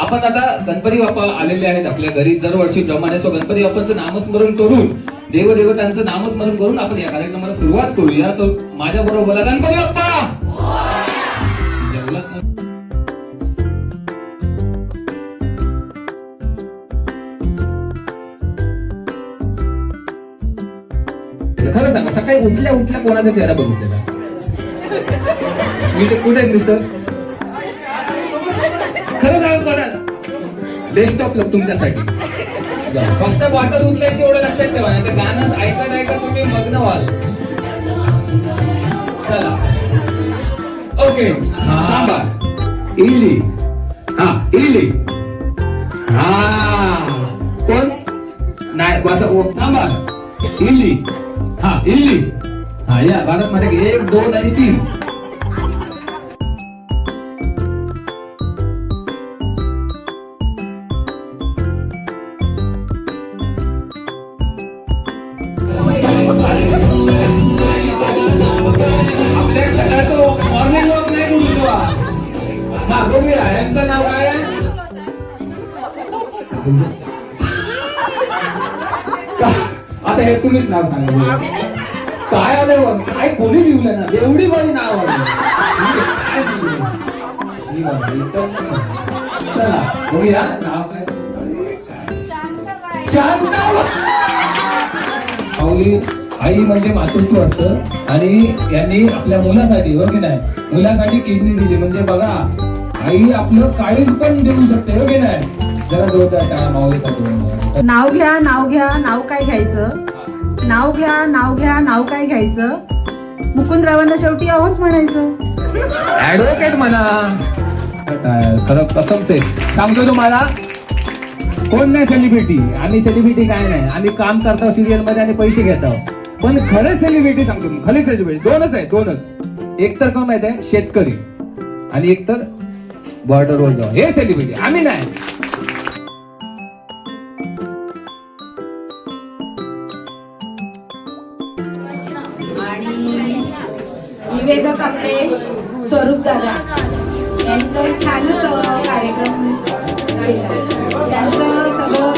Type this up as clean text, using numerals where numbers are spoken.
आपण आता गणपती बाप्पा आलेले आहेत आपल्या घरी दरवर्षी प्रमाणे. सो गणपती बाप्पांचं नामस्मरण करून देवदेवतांचं नामस्मरण करून आपण या कार्यक्रमाला सुरुवात करूया. तर माझ्या बरोबर बोला गणपती बाप्पा. खरं सांगा सकाळी उठल्या उठल्या कोणाचा चेहरा बघितलेला? मी ते कुठे आहेत मिस्टर? खरं सांगा कोणाला? बेस्ट ऑफ लक तुमच्यासाठी. फक्त वाटत उठल्याची एवढं लक्षात ठेवा, नाही तर गाणं ऐकत ऐकत तुम्ही मग्न व्हाल. चला ओके. सांबार इडली. हा इडली. हा कोण नाही सांबार इडली. हा इडली. हा या भारत मध्ये 1 2 आणि 3. आपल्या सकाळचं मॉर्निंग वॉक नाही करू तुला. हा बघूया यांचं नाव काय आहे? आता हे तुम्हीच नाव सांगा. काय आलं बघ, काय कोणी लिहिलं ना एवढी माझी नाव आलं. चला बघूया नाव काय. आई म्हणजे मातृत्व असतं आणि यांनी आपल्या मुलासाठी हो की नाही, मुलासाठी किडनी दिली म्हणजे बघा आई आपलं काळीज पण देऊ शकते हो की नाही. जरा जोरदार टाळ्या माऊलीसाठी. नाव घ्या नाव घ्या नाव काय घ्यायचं, नाव घ्या नाव घ्या नाव काय घ्यायचं, मुकुंदरावांना शेवटी अहोच म्हणायचं. ऍडव्होकेट म्हणा. खरं कसम से सांगतो तुम्हाला, कोण नाही सेलिब्रिटी. आम्ही सेलिब्रिटी काय नाही, आम्ही काम करतो सिरियल मध्ये आणि पैसे घेतो. पण खरं सेलिब्रिटी सांगतो मी, खरी सेलिब्रिटी दोनच आहे, दोनच. एक तर कोण माहित आहे, शेतकरी आणि एक तर बॉर्डरवर जाऊन हे सेलिब्रिटी. आम्ही नाही. निवेदक आपले स्वरूप दादा यांचं छानच कार्यक्रम त्यांचं सगळं